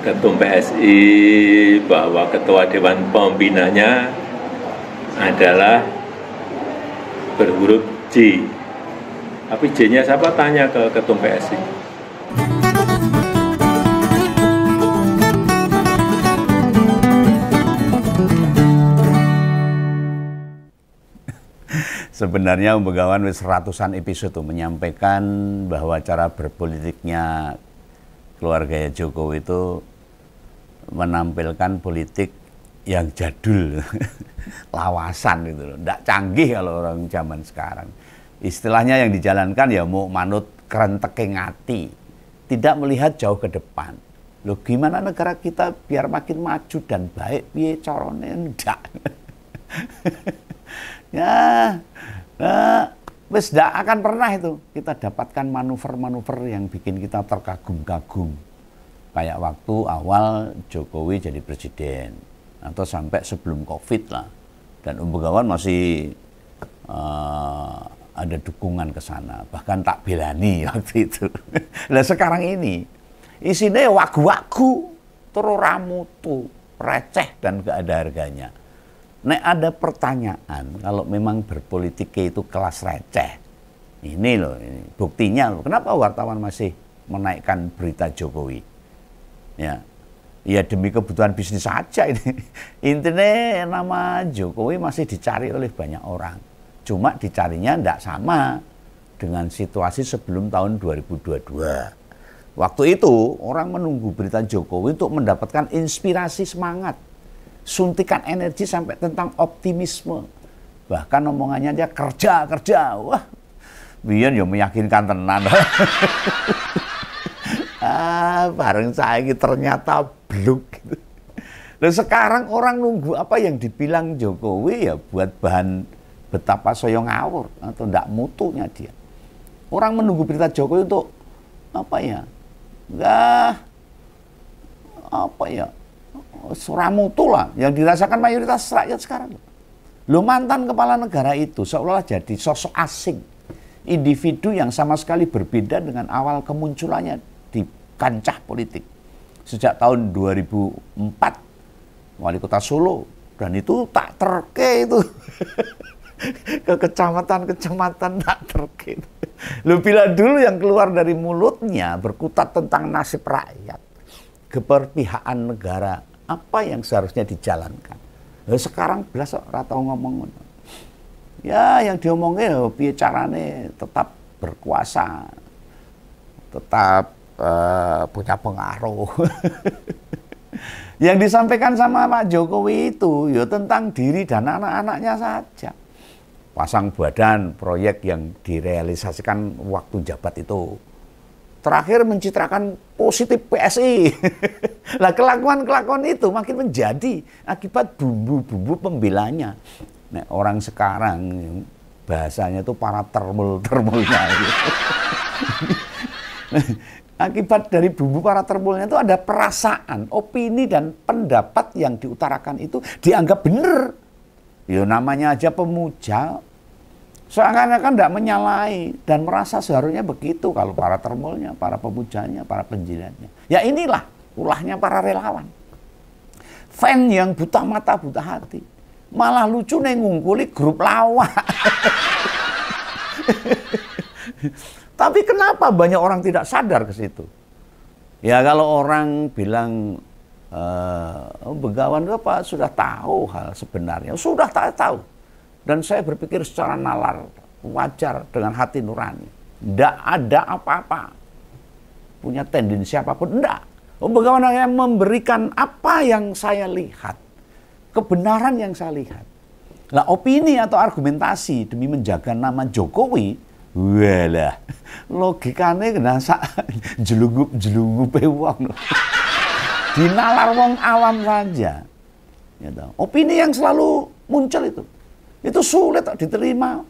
Ketum PSI bahwa Ketua Dewan Pembinanya adalah berhuruf J. Tapi J-nya siapa? Tanya ke Ketum PSI. Sebenarnya Begawan wis ratusan episode tuh menyampaikan bahwa cara berpolitiknya keluarga Jokowi itu menampilkan politik yang jadul, lawasan gitu loh. Nggak canggih kalau orang zaman sekarang. Istilahnya yang dijalankan ya mau manut kerenteke ngati, tidak melihat jauh ke depan. Loh gimana negara kita biar makin maju dan baik, piye carane ndak. Ya, wis ndak akan pernah itu kita dapatkan manuver-manuver yang bikin kita terkagum-kagum. Kayak waktu awal Jokowi jadi presiden, atau sampai sebelum COVID lah. Dan Begawan masih ada dukungan ke sana, bahkan tak belani waktu itu. Nah sekarang ini isinya wagu-wagu, terus ramutu, receh dan gak ada harganya. Nek ada pertanyaan, kalau memang berpolitik itu kelas receh, ini loh, ini buktinya loh. Kenapa wartawan masih menaikkan berita Jokowi? Ya, ya demi kebutuhan bisnis saja ini. Intinya nama Jokowi masih dicari oleh banyak orang. Cuma dicarinya tidak sama dengan situasi sebelum tahun 2022. Waktu itu orang menunggu berita Jokowi untuk mendapatkan inspirasi semangat, suntikan energi sampai tentang optimisme. Bahkan omongannya aja kerja. Wah, biar ya meyakinkan tenan. Bareng saya ternyata bluk. Dan sekarang orang nunggu apa yang dibilang Jokowi ya buat bahan betapa soyo ngawur atau ndak mutunya dia. Orang menunggu berita Jokowi untuk apa ya? Suramutu lah yang dirasakan mayoritas rakyat sekarang. Lo mantan kepala negara itu seolah-olah jadi sosok asing, individu yang sama sekali berbeda dengan awal kemunculannya di kancah politik. Sejak tahun 2004 wali kota Solo, dan itu tak terke itu. Ke kecamatan tak terke. Lo bila dulu yang keluar dari mulutnya berkutat tentang nasib rakyat, keberpihakan negara, apa yang seharusnya dijalankan. Sekarang belas ratau ngomong. Ya yang diomongnya piye carane tetap berkuasa, tetap punya pengaruh. Yang disampaikan sama Pak Jokowi itu ya tentang diri dan anak-anaknya saja. Pasang badan proyek yang direalisasikan waktu jabat itu. Terakhir mencitrakan positif PSI. Lah kelakuan itu makin menjadi akibat bumbu-bumbu pembelanya. Nah, orang sekarang bahasanya itu para termul-termulnya. Akibat dari bumbu para termulnya itu ada perasaan, opini dan pendapat yang diutarakan itu dianggap benar. Ya namanya aja pemuja, seakan-akan tidak menyalahi dan merasa seharusnya begitu kalau para termulnya, para pemujanya, para penjilatnya. Ya inilah ulahnya para relawan. Fan yang buta mata, buta hati. Malah lucu nih ngungkuli grup lawak. Tapi kenapa banyak orang tidak sadar ke situ? Ya kalau orang bilang Begawan itu apa sudah tahu hal sebenarnya, sudah tahu. Dan saya berpikir secara nalar, wajar dengan hati nurani. Tidak ada apa-apa, punya tendensi apapun, tidak. Begawan hanya memberikan apa yang saya lihat, kebenaran yang saya lihat. Nah opini atau argumentasi demi menjaga nama Jokowi, walah, logikanya kena jelungup-jelungupe wong. Dinalar wong awam saja. Gitu. Opini yang selalu muncul itu sulit diterima.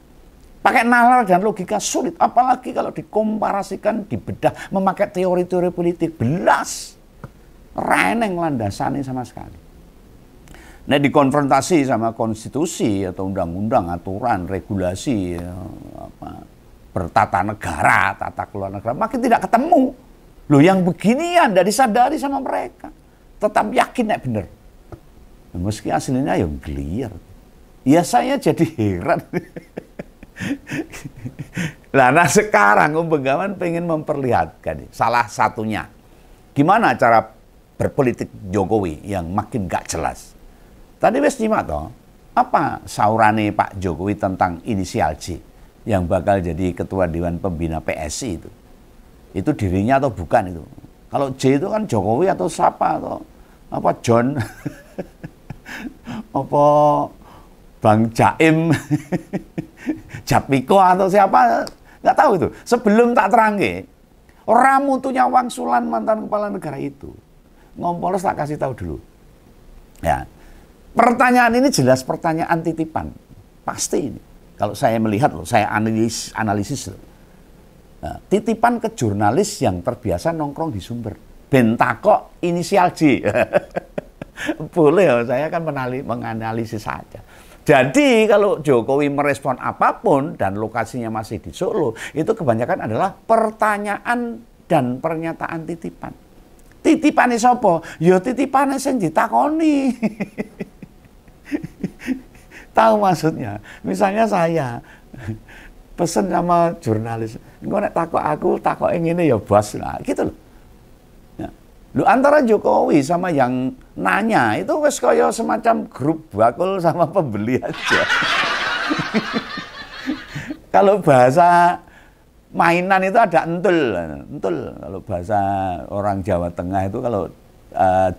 Pakai nalar dan logika sulit, apalagi kalau dikomparasikan, dibedah, memakai teori-teori politik, belas reneng landasannya sama sekali. Nah, dikonfrontasi sama konstitusi atau undang-undang, aturan, regulasi, bertata negara, tata kelola negara, makin tidak ketemu. Loh yang beginian tidak disadari sama mereka. tetap yakin nek bener. Meski aslinya yang geliar. Ya saya jadi heran. Nah sekarang Bengawan pengen memperlihatkan salah satunya gimana cara berpolitik Jokowi yang makin gak jelas. Tadi wes nyimak toh, apa saurane Pak Jokowi tentang inisial J yang bakal jadi ketua Dewan Pembina PSI itu. Itu dirinya atau bukan itu? Kalau J itu kan Jokowi atau siapa atau apa John apa Bang Jaim Japiko atau siapa, nggak tahu itu. Sebelum tak terangke, orang mutunya wangsulan mantan kepala negara itu. Ngompolos tak kasih tahu dulu. Ya, pertanyaan ini jelas pertanyaan titipan, pasti ini. Kalau saya melihat loh, saya analisis loh. Nah, titipan ke jurnalis yang terbiasa nongkrong di Sumber. Bentako inisial J. Boleh ya, saya kan menganalisis saja. Jadi kalau Jokowi merespon apapun dan lokasinya masih di Solo, itu kebanyakan adalah pertanyaan dan pernyataan titipan. Titipane sapa? Ya titipane sing ditakoni. Tahu maksudnya? Misalnya saya pesen sama jurnalis, engko nek takok aku, takoke ngene ya bos. Nah, gitu loh. Lu antara Jokowi sama yang nanya itu wes kaya semacam grup bakul sama pembeli aja. Kalau bahasa mainan itu ada entul. Kalau bahasa orang Jawa Tengah itu kalau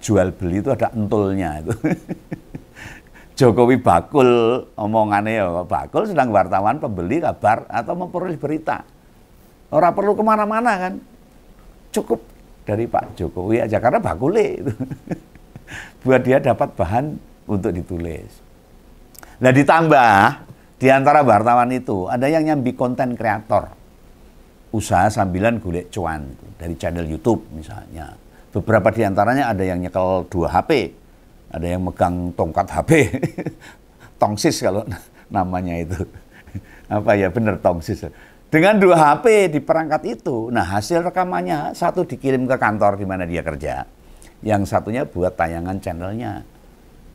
jual beli itu ada entulnya itu. Jokowi bakul omongannya ya bakul, sedang wartawan pembeli kabar atau memperoleh berita. Orang perlu kemana-mana kan, cukup dari Pak Jokowi aja karena bakule itu. Buat dia dapat bahan untuk ditulis. Nah ditambah di antara wartawan itu ada yang nyambi konten kreator, usaha sambilan golek cuan dari channel YouTube misalnya. Beberapa di antaranya ada yang nyekel 2 HP, ada yang megang tongkat HP, tongsis kalau namanya itu. Apa ya bener tongsis. Dengan 2 HP di perangkat itu, nah hasil rekamannya satu dikirim ke kantor di mana dia kerja, yang satunya buat tayangan channelnya.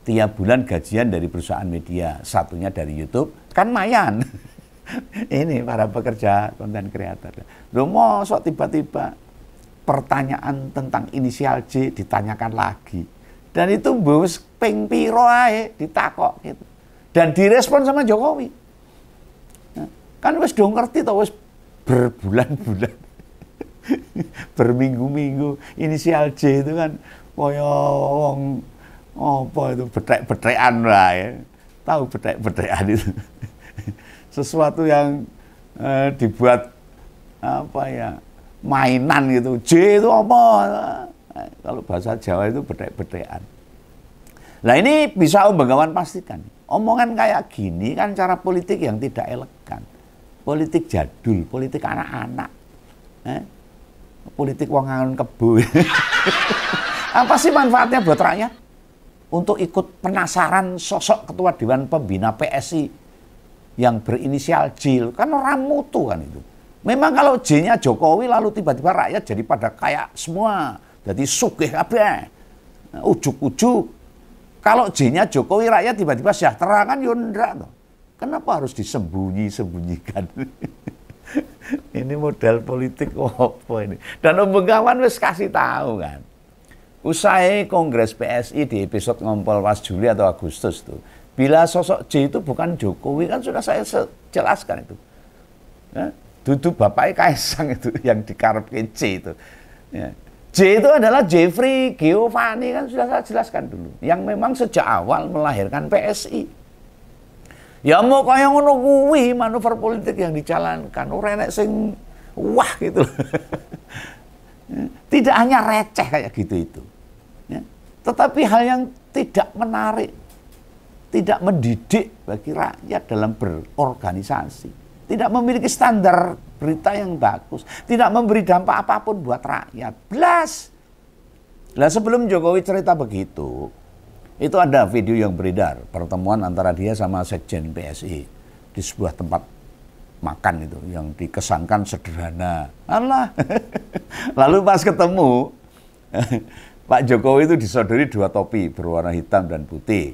Tiap bulan gajian dari perusahaan media, satunya dari YouTube, kan mayan. Ini para pekerja konten kreator. Loh mosok tiba-tiba pertanyaan tentang inisial J ditanyakan lagi. Dan itu bos ping piro ae ditakok gitu. Dan direspon sama Jokowi. Kan wis do ngerti to wis berbulan-bulan. Berminggu-minggu inisial J itu kan kaya wong apa itu betrek-betrekan wae. Tahu betrek-betrekan itu. Sesuatu yang dibuat apa ya? Mainan gitu. J itu apa? Kalau bahasa Jawa itu betrek-betrekan. Nah ini bisa Om Bengawan pastikan. Omongan kayak gini kan cara politik yang tidak elegan. Politik jadul, politik anak-anak, politik wong ngangon kebo. Apa sih manfaatnya buat rakyat? Untuk ikut penasaran sosok ketua Dewan Pembina PSI yang berinisial J, kan orang mutu kan itu. Memang kalau J-nya Jokowi lalu tiba-tiba rakyat jadi pada kayak semua, jadi sugih kabeh, ujuk-ujuk. Kalau J-nya Jokowi rakyat tiba-tiba sejahtera kan yo ndak toh. Kenapa harus disembunyi-sembunyikan? Ini model politik apa ini? Dan Om Bengawan wis kasih tahu kan. Usai Kongres PSI di episode Ngompol pas Juli atau Agustus tuh. Bila sosok J itu bukan Jokowi kan sudah saya jelaskan itu. Ya, duduk bapaknya Kaisang itu yang dikarepke J itu. Ya. J itu adalah Jeffrey Giovanni kan sudah saya jelaskan dulu. Yang memang sejak awal melahirkan PSI. Ya mau kaya ngono kuwi manuver politik yang dijalankan. Ora enek sing wah gitu. Tidak hanya receh kayak gitu itu. Ya. Tetapi hal yang tidak menarik, tidak mendidik bagi rakyat dalam berorganisasi. Tidak memiliki standar berita yang bagus. Tidak memberi dampak apapun buat rakyat. Blas. Lah sebelum Jokowi cerita begitu, itu ada video yang beredar, pertemuan antara dia sama Sekjen PSI di sebuah tempat makan itu yang dikesankan sederhana. Alah. Lalu pas ketemu Pak Jokowi itu disodori 2 topi berwarna hitam dan putih.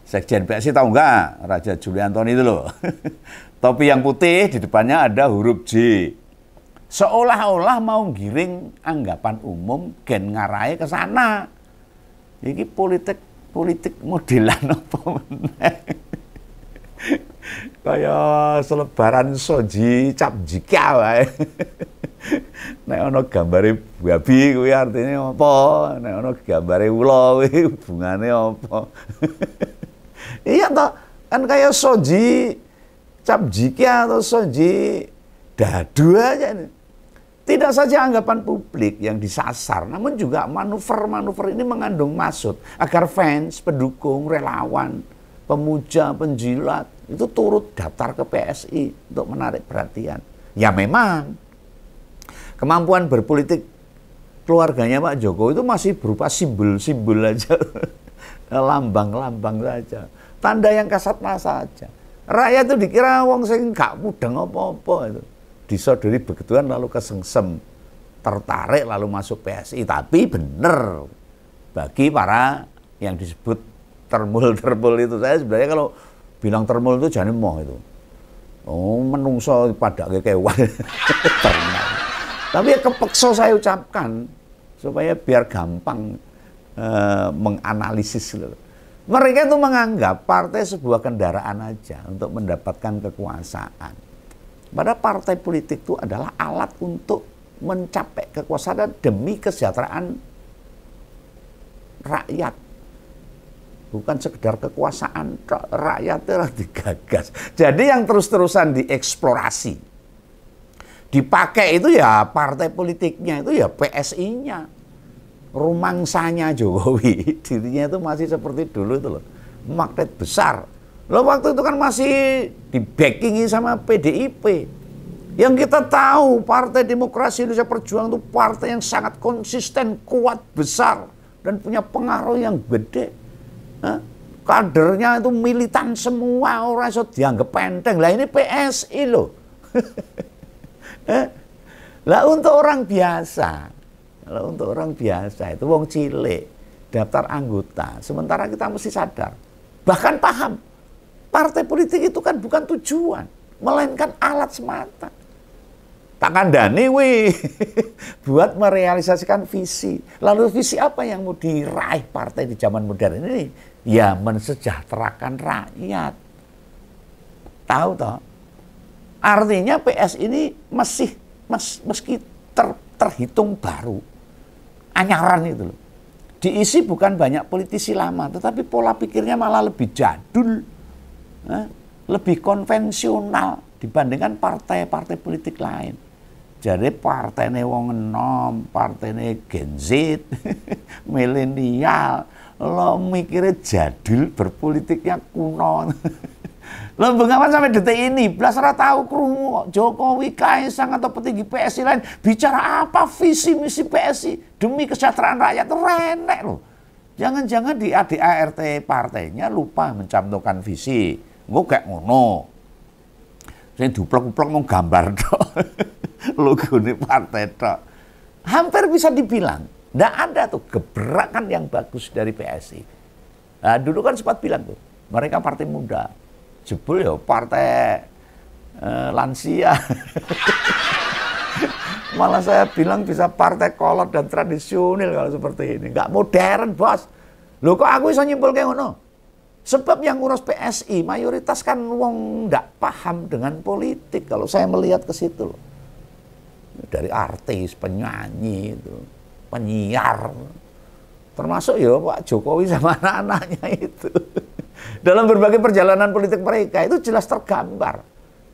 Sekjen PSI tahu nggak? Raja Juliantoni itu loh. Topi yang putih di depannya ada huruf J. Seolah-olah mau giring anggapan umum gen ngarai ke sana. Ini politik modelan apa meneh. Kayak selebaran soji cap jika wae. Nek ana gambare babi kuwi artine apa? Nek ana gambare ula kuwi hubungane apa? Iya toh, kan kayak soji cap jika atau soji dadu aja ini. Tidak saja anggapan publik yang disasar, namun juga manuver-manuver ini mengandung maksud agar fans, pendukung, relawan, pemuja, penjilat itu turut daftar ke PSI untuk menarik perhatian. Ya memang kemampuan berpolitik keluarganya Pak Jokowi itu masih berupa simbol-simbol aja, lambang-lambang saja, tanda yang kasat mata saja. Rakyat itu dikira wong sing gak mudeng apa-apa itu. Disodori begituan lalu kesengsem, tertarik lalu masuk PSI. Tapi benar bagi para yang disebut termul-termul itu, saya sebenarnya kalau bilang termul itu jangan mau itu. Oh, menungso pada kewan. Tapi ya kepeksa saya ucapkan supaya biar gampang menganalisis gitu. Mereka itu menganggap partai sebuah kendaraan aja untuk mendapatkan kekuasaan. Pada partai politik itu adalah alat untuk mencapai kekuasaan demi kesejahteraan rakyat. Bukan sekedar kekuasaan rakyat itu digagas. Jadi yang terus-terusan dieksplorasi, dipakai itu ya partai politiknya, itu ya PSI-nya. Rumangsanya Jokowi, dirinya itu masih seperti dulu itu loh. Magnet besar. Loh, waktu itu kan masih di-backingi sama PDIP. Yang kita tahu Partai Demokrasi Indonesia Perjuangan itu partai yang sangat konsisten, kuat, besar, dan punya pengaruh yang gede. Kadernya itu militan semua, orang itu dianggap penteng. Lah ini PSI loh. Lah untuk orang biasa, itu wong cilik, daftar anggota. Sementara kita mesti sadar, bahkan paham, partai politik itu kan bukan tujuan, melainkan alat semata. Tak kandani wih, buat merealisasikan visi. Lalu visi apa yang mau diraih partai di zaman modern ini? Ya mensejahterakan rakyat. Tahu toh? Artinya PS ini meski terhitung baru, anyaran itu loh. Diisi bukan banyak politisi lama, tetapi pola pikirnya malah lebih jadul, lebih konvensional dibandingkan partai-partai politik lain. Jadi partainya wong enom, partainya Gen Z, milenial, lo mikirnya jadul, berpolitiknya kuno. Lo bengawan sampai detik ini, belas ora tahu krungu Jokowi, Kaisang atau petinggi PSI lain bicara apa visi misi PSI demi kesejahteraan rakyat, renek loh. Jangan-jangan di ADART partainya lupa mencantumkan visi. Gue kayak ngono. Saya duplek-duplek mau gambar dok. Logo ini partai dok. Hampir bisa dibilang nggak ada tuh gebrakan yang bagus dari PSI. Nah, dulu kan sempat bilang tuh, mereka partai muda. Jebul ya partai lansia. Malah saya bilang bisa partai kolot dan tradisional kalau seperti ini. Nggak modern, bos. Loh kok aku bisa nyimpul kayak ngono? Sebab yang ngurus PSI mayoritas kan wong nggak paham dengan politik. Kalau saya melihat ke situ loh. Dari artis, penyanyi, itu, penyiar. Termasuk ya Pak Jokowi sama anak-anaknya itu. Dalam berbagai perjalanan politik mereka itu jelas tergambar.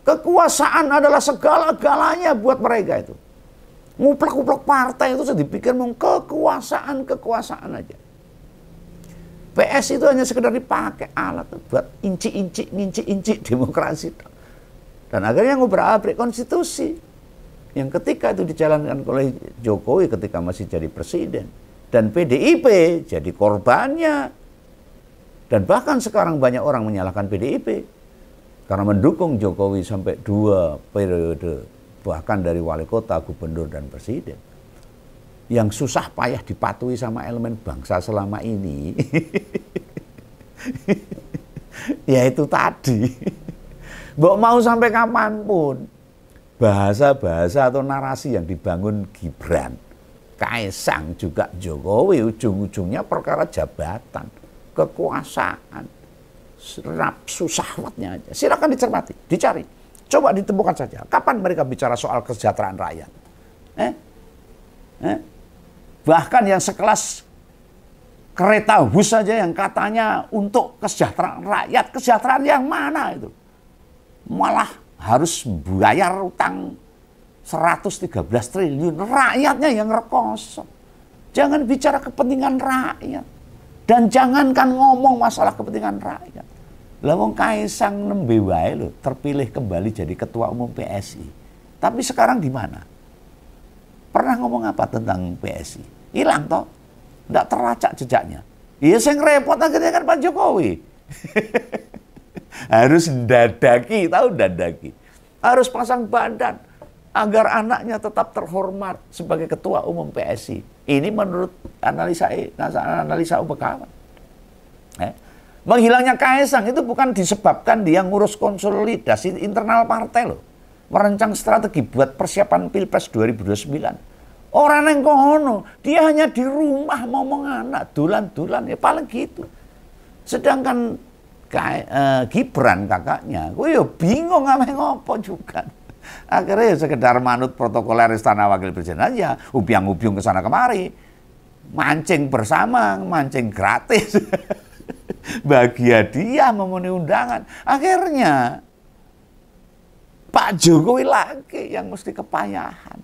Kekuasaan adalah segala-galanya buat mereka itu. Nguplek-nguplek partai itu saya dipikir mau kekuasaan aja. PS itu hanya sekedar dipakai alat buat inci-inci demokrasi. Dan akhirnya ngobrak-abrik konstitusi. Yang ketika itu dijalankan oleh Jokowi ketika masih jadi presiden. Dan PDIP jadi korbannya. Dan bahkan sekarang banyak orang menyalahkan PDIP. Karena mendukung Jokowi sampai 2 periode. Bahkan dari wali kota, gubernur, dan presiden. yang susah payah dipatuhi sama elemen bangsa selama ini, ya itu tadi. Mbok mau sampai kapanpun, bahasa-bahasa atau narasi yang dibangun Gibran, Kaesang juga Jokowi, ujung-ujungnya perkara jabatan, kekuasaan, nafsu syahwatnya aja. Silakan dicermati, dicari. Coba ditemukan saja. Kapan mereka bicara soal kesejahteraan rakyat? Bahkan yang sekelas kereta bus saja yang katanya untuk kesejahteraan rakyat, kesejahteraan yang mana itu? Malah harus bayar utang 113 triliun, rakyatnya yang rekoso. Jangan bicara kepentingan rakyat. Dan jangankan ngomong masalah kepentingan rakyat. Lah wong Kaesang nembe wae lho terpilih kembali jadi ketua umum PSI. Tapi sekarang di mana? Pernah ngomong apa tentang PSI? Hilang toh? Nggak terlacak jejaknya. Iya sing repot akhirnya kan Pak Jokowi. Harus dadaki, tahu dadaki. Harus pasang badan agar anaknya tetap terhormat sebagai ketua umum PSI. Ini menurut analisa kawan. Menghilangnya Kaesang itu bukan disebabkan dia ngurus konsolidasi internal partai loh. Merancang strategi buat persiapan Pilpres 2029. Orang yang kono, dia hanya di rumah ngomong anak, dulan-dulan, ya paling gitu. Sedangkan Gibran kakaknya, gue ya bingung ngapain ngopo juga. Akhirnya ya sekedar manut protokoler Istana Wakil Presiden aja, ubiang-ubiung ke sana kemari. Mancing bersama, mancing gratis. Bahagia dia memenuhi undangan. Akhirnya Pak Jokowi lagi yang mesti kepayahan.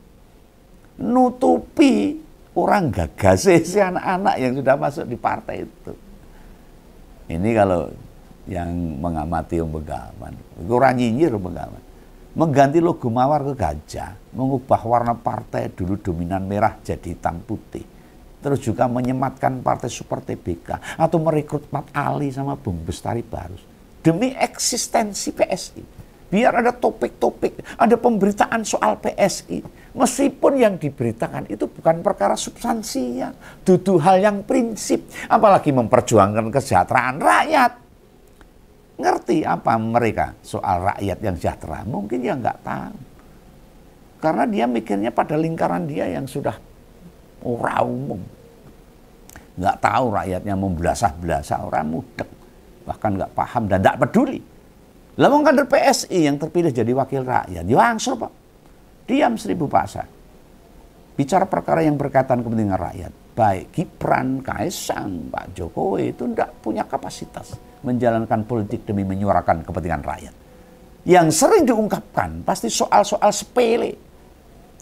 Nutupi orang gagasnya si anak-anak yang sudah masuk di partai itu. Ini kalau yang mengamati Om Begawan, orang nyinyir Om Begawan. Mengganti logo mawar ke gajah, mengubah warna partai dulu dominan merah jadi hitam putih. Terus juga menyematkan partai Super TBK atau merekrut Mat Ali sama Bung Bestari Barus demi eksistensi PSI. Biar ada topik-topik, ada pemberitaan soal PSI. Meskipun yang diberitakan itu bukan perkara substansinya, dudu hal yang prinsip, apalagi memperjuangkan kesejahteraan rakyat. Ngerti apa mereka soal rakyat yang sejahtera? Mungkin ya nggak tahu. Karena dia mikirnya pada lingkaran dia yang sudah orang umum. Nggak tahu rakyatnya membelasah-belasah, orang mudeng. Bahkan nggak paham dan nggak peduli. Lalu kader PSI yang terpilih jadi wakil rakyat, ya langsung Pak. Diam 1000 bahasa. Bicara perkara yang berkaitan kepentingan rakyat. Baik Gibran, Kaesang, Pak Jokowi itu tidak punya kapasitas menjalankan politik demi menyuarakan kepentingan rakyat. Yang sering diungkapkan pasti soal-soal sepele.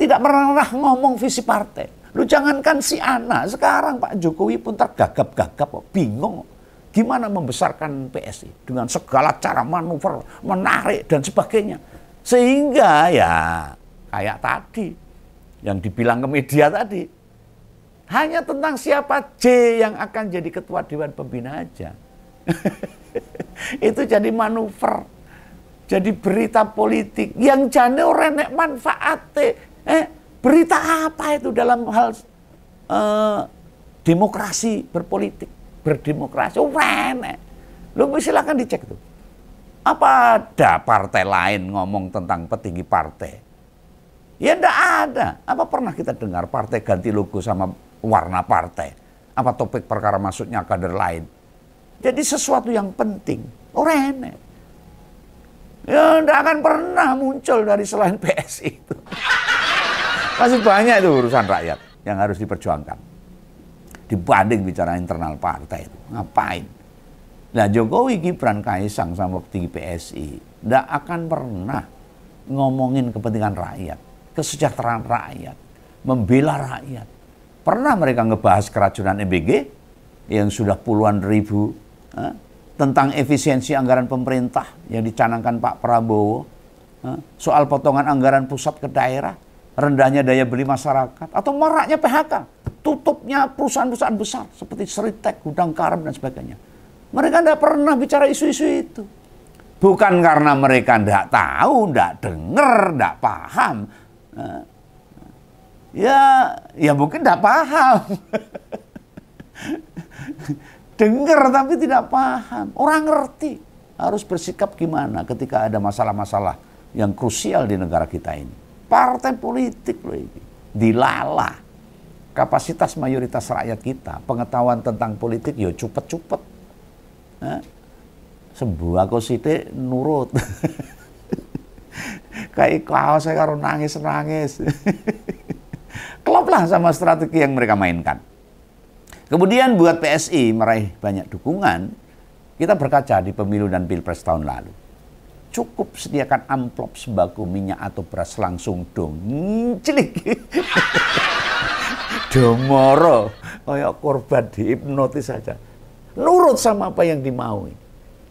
Tidak pernah ngomong visi partai. Lu jangankan si anak, sekarang Pak Jokowi pun tergagap-gagap, bingung. Gimana membesarkan PSI dengan segala cara manuver, menarik dan sebagainya. Sehingga ya kayak tadi yang dibilang ke media tadi, hanya tentang siapa J yang akan jadi ketua Dewan Pembina aja. Itu jadi manuver, jadi berita politik yang jane ora nek manfaate. Berita apa itu dalam hal demokrasi berpolitik, berdemokrasi? Enek. Lu silakan dicek tuh. Apa ada partai lain ngomong tentang petinggi partai? Ya enggak ada. Apa pernah kita dengar partai ganti logo sama warna partai? Apa topik perkara masuknya kader lain? Jadi sesuatu yang penting. Enek. Ya enggak akan pernah muncul dari selain PSI itu. Masih banyak itu urusan rakyat yang harus diperjuangkan. Dibanding bicara internal partai itu. Ngapain? Nah Jokowi, Gibran, Kaesang sama petinggi PSI tidak akan pernah ngomongin kepentingan rakyat, kesejahteraan rakyat, membela rakyat. Pernah mereka ngebahas keracunan MBG yang sudah puluhan ribu, tentang efisiensi anggaran pemerintah yang dicanangkan Pak Prabowo, soal potongan anggaran pusat ke daerah, rendahnya daya beli masyarakat, atau maraknya PHK, tutupnya perusahaan-perusahaan besar seperti Seritek, Gudang Garam dan sebagainya. Mereka tidak pernah bicara isu-isu itu. Bukan karena mereka tidak tahu, tidak dengar, tidak paham. Ya mungkin tidak paham. Dengar tapi tidak paham. Orang ngerti harus bersikap gimana ketika ada masalah-masalah yang krusial di negara kita ini. Partai politik loh ini. Dilala. Kapasitas mayoritas rakyat kita, pengetahuan tentang politik ya cupet-cupet. Sebuah kosite nurut. Kayak kaos saya karo nangis-nangis. Klop lah sama strategi yang mereka mainkan. Kemudian buat PSI meraih banyak dukungan, kita berkaca di pemilu dan pilpres tahun lalu. Cukup sediakan amplop sembako, minyak atau beras langsung dong. Cilik. Domoro, kayak korban dihipnotis saja. Nurut sama apa yang dimaui.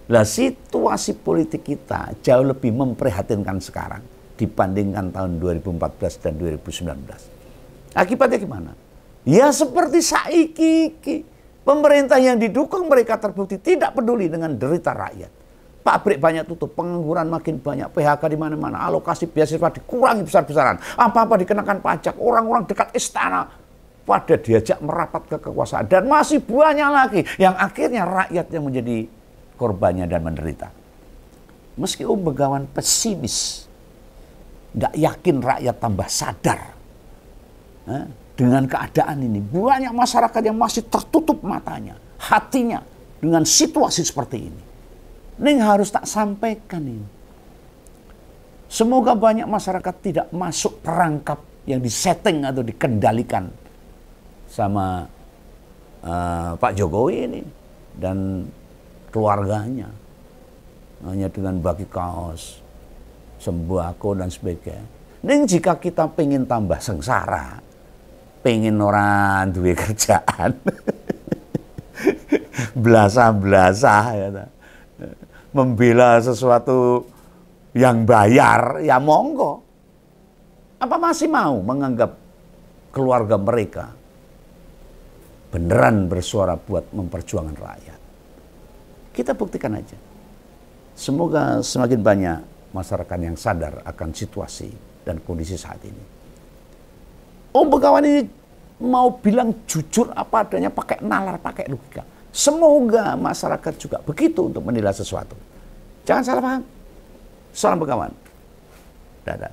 Lah situasi politik kita jauh lebih memprihatinkan sekarang dibandingkan tahun 2014 dan 2019. Akibatnya gimana? Ya seperti saiki. Pemerintah yang didukung mereka terbukti tidak peduli dengan derita rakyat. Pabrik banyak tutup, pengangguran makin banyak, PHK di mana-mana, alokasi beasiswa dikurangi besar-besaran, apa-apa dikenakan pajak, orang-orang dekat istana pada diajak merapat ke kekuasaan, dan masih banyak lagi yang akhirnya rakyat yang menjadi korbannya dan menderita. Meski Begawan pesimis, nggak yakin rakyat tambah sadar dengan keadaan ini. Banyak masyarakat yang masih tertutup matanya, hatinya dengan situasi seperti ini. Ini harus tak sampaikan ini. Semoga banyak masyarakat tidak masuk perangkap yang disetting atau dikendalikan sama Pak Jokowi ini dan keluarganya. Hanya dengan bagi kaos, sembako dan sebagainya. Dan jika kita pengen tambah sengsara, pengen orang duwe kerjaan, belasa-belasa, ya, membela sesuatu yang bayar, ya monggo. Apa masih mau menganggap keluarga mereka beneran bersuara buat memperjuangkan rakyat? Kita buktikan aja. Semoga semakin banyak masyarakat yang sadar akan situasi dan kondisi saat ini. Begawan ini mau bilang jujur apa adanya, pakai nalar, pakai logika. Semoga masyarakat juga begitu untuk menilai sesuatu. Jangan salah paham. Salam Begawan. Dadah.